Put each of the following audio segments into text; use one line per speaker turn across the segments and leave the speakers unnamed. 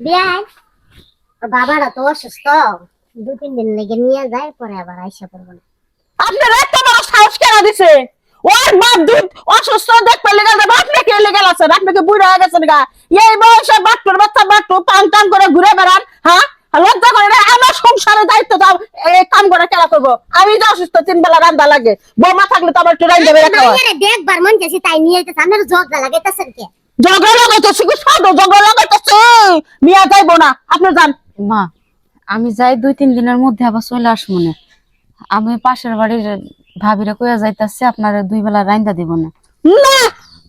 বিয়াই বাবারা তো অসুস্থ, 2-3 দিন লেগে নিয়ে যায়, পরে আবার আইসা পড়বো না।
আপনার এত বড় সাহস কেন দিছে? ওর বাপ দুধ অসুস্থ দেখতে লেগে যাবে, আপনি কে লেগে আছেন? আপনি কি বুড়া হয়ে গেছেন গা? এই বয়সে বাট্টুর বাচ্চা বাট্টু টান টান করে ঘুরে বেড়ান, হ্যাঁ? লজ্জা করে না? আমার সংসারের দায়িত্ব দাও, এই কাম করে কেলা করবো? আমি যে অসুস্থ, 3 বেলা রান্দা লাগে, বৌমা থাকলে তো আমার একটু রান্দা বেড়ে খাওয়া।
মাইয়ারে দেখবার মন যাচ্ছে তাই নিয়ে যাইতেছে, আপনার ঝগড়া লাগাইতেছেন কে?
ঝগড়া লাগাইতেছি কি? সাদো ঝগড়া লাগাইতেছি? মিয়া যাইবো না, আপনি যান।
মা, আমি যাই 2-3 দিনের মধ্যে আবার চলে আসবো না। আমি পাশের বাড়ির ভাবিরে কইয়া যাইতাছি আপনারা 2 বেলা রাইন্দা দিব না।
না,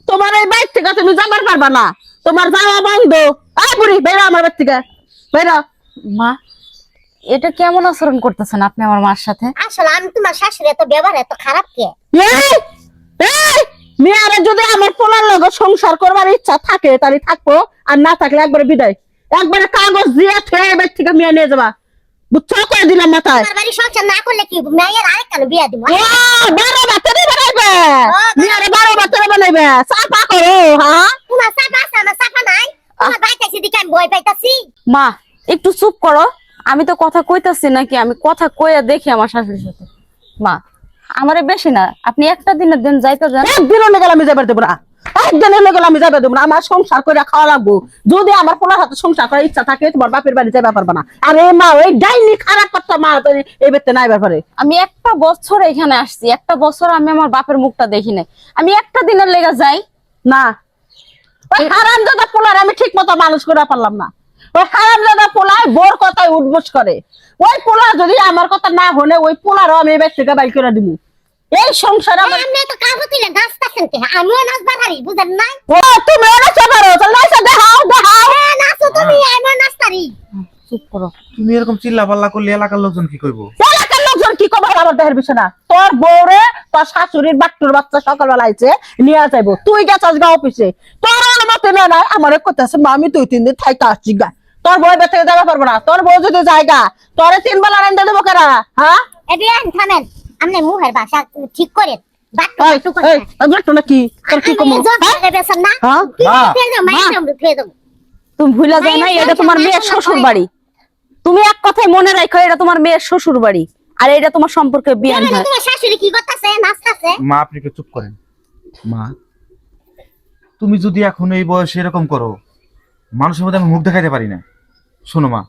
তোমার এই বাইর থেকে তুমি যাবার পারবা না, তোমার যাওয়া বন্ধ। আয় বুড়ি, বেরো আমার বাড়ি থেকে, বেরো।
মা, এটা কেমন আচরণ করতেছেন আপনি আমার মার সাথে?
আসলে আমি তোমার শাশুড়ি এত ব্যবহার এত খারাপ কে?
এই, এই, মেয়েরা যদি আমার পোলার লগে সংসার করবার ইচ্ছা থাকে তাহলে থাকবো, আর না থাকলে একবারে বিদায়, একবারে কাগজ দিয়ে থয়ে এবার থেকে মেয়ে নিয়ে যাবা, বুঝছো? করে দিলাম মাথায়।
তোমার বাড়ি সংসার না করলে কি মেয়ের আরেক কানে বিয়া দিব?
ও, 12 বাচ্চারে বানাইবে, মেয়েরা 12 বাচ্চারে বানাইবে, চাপা করো, হ্যাঁ?
তোমার সাফা আছে, আমার সাফা নাই। তোমার বাইতাছি দিকে আমি ভয় পাইতাছি।
মা, একটু চুপ করো। আমি তো কথা কইতাছি নাকি, আমি কথা কইয়া দেখি আমার শাশুড়ির সাথে। মা, আমারে বেশি না, আপনি একটা দিনের দিন যাইতে যান।
একদিনও লেগে আমি যাবার দেবো না, একদিনের লেগে আমি যাবার দেবো না। আমার সংসার করে খাওয়া লাগবো। যদি আমার পোলার হাতে সংসার করার ইচ্ছা থাকে, তোমার বাপের বাড়ি যাবার পারবা না। আরে মা, ওই ডাইনি খারাপ কথা মা এই বেতে নাই ব্যাপারে।
আমি একটা বছর এখানে আসছি, একটা বছর আমি আমার বাপের মুখটা দেখি নাই। আমি একটা দিনের লেগে যাই
না, ওই হারামজাদা পোলার আমি ঠিক মতো মানুষ করে পারলাম না। ওই হারামজাদা পোলায় বোর কথায় উঠবোস করে। ওই পোলা যদি আমার কথা না হলে, ওই পোলারও আমি এই ব্যক্তিকে বাইর করে দিব। এই সংসারে আমার।
আপনি তো কাবু তুলে নাচতেছেন কে? আমিও নাচবার হারি, বুঝেন নাই?
ও, তুমি নাচতে পারো, তাহলে নাচতে দেখাও, দেখাও।
হ্যাঁ নাচো তুমি, আমিও নাচতারি।
চুপ করো।
তুমি এরকম চিল্লা পাল্লা করলে এলাকার লোকজন কি কইবো?
এলাকার লোকজন কি করবে আমার দেহের বিষয় না। তোর বউরে তোর শাশুড়ির বাট্টুর বাচ্চা সকালবেলা আইছে, নিয়ে যাইবো। তুই গেছাস গা অফিসে, তোর অনুমতি নেই না। আমার করতেছে মা, আমি 2-3 দিন থাইতে আসছি গা। তোর বউ বের থেকে যাবে পারবো না। তোর বউ যদি জায়গা, তোরে 3 বেলা রান্দা দেবো কেনা, হ্যাঁ?
এ বিয়ান থামেন, আপনি মুহের ভাষা ঠিক করেন। বাট্টু
এই,
বাট্টু করে
এই, বাট্টু না কি? তোর কি কমু?
বেসন না
হ্যাঁ?
কি
মা।
ফেল দাও, মাইর দাও, ফেল দাও।
তুমি ভুলা যায় না, এটা তোমার মেয়ের শ্বশুর বাড়ি। তুমি এক কথায় মনে রাখো, এটা তোমার মেয়ের শ্বশুর বাড়ি, আর এটা তোমার সম্পর্কে বিয়ান
জানো না
হয়।
তোমার শাশুড়ি কি করতেছে? নাচতেছে।
মা, আপনি একটু চুপ করেন। মা, তুমি যদি এখন এই বয়সে এরকম করো, মানুষের মধ্যে আমি মুখ দেখাইতে পারি না। শোনো মা,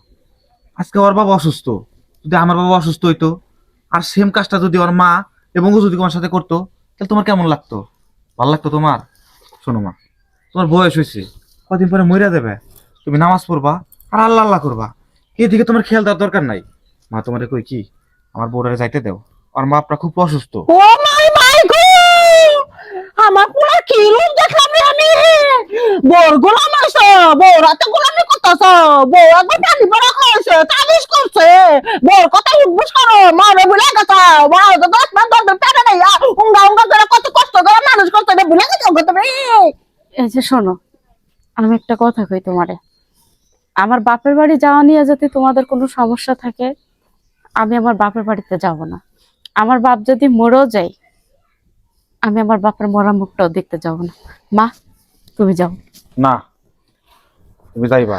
আজকে ওর বাবা অসুস্থ, যদি আমার বাবা অসুস্থ হইতো, আর সেম কাজটা যদি ওর মা এবং ও যদি তোমার সাথে করতো, তাহলে তোমার কেমন লাগতো? ভালো লাগতো তোমার? শোনো মা, তোমার বয়স হয়েছে, কদিন পরে মইরা দেবে, তুমি নামাজ পড়বা আর আল্লাহ আল্লাহ করবা, এদিকে তোমার খেয়াল দেওয়ার দরকার নাই। মা, তোমারে কই কি, আমার বউটারে যাইতে দাও, আর মা আপনার খুব অসুস্থ।
ও মাই মাই গো, আমার পুরা কি রূপ দেখলাম রে আমি। বউর গোলাম আছে, বউর হাতে গোলামি করতেছ, বউ একবার পানি পড়া খাওয়াছে, তাবিজ করছে, বউর কথা উঠবুস করো, মারে ভুলে গেছ, মা তো 10 বার 10 বার পেটে নেই, উঙ্গা উঙ্গা করে কত কষ্ট করে মানুষ করছে, ভুলে গেছো তুমি।
এই যে শোনো, আমি একটা কথা কই তোমারে, আমার বাপের বাড়ি যাওয়া নিয়ে যদি তোমাদের কোনো সমস্যা থাকে, আমি আমার বাপের বাড়িতে যাব না। আমার বাপ যদি মরেও যায়, আমি আমার বাপের মরা মুখটাও দেখতে যাব না। মা, তুমি যাও।
না, তুমি যাইবা,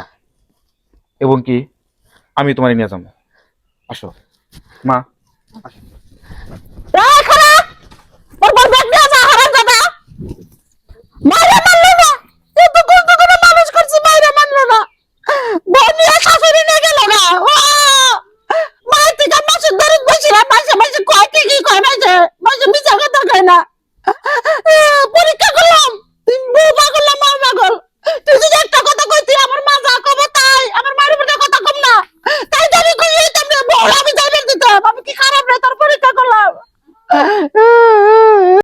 এবং কি আমি তোমার নিয়ে যাবো। আসো মা, আসো।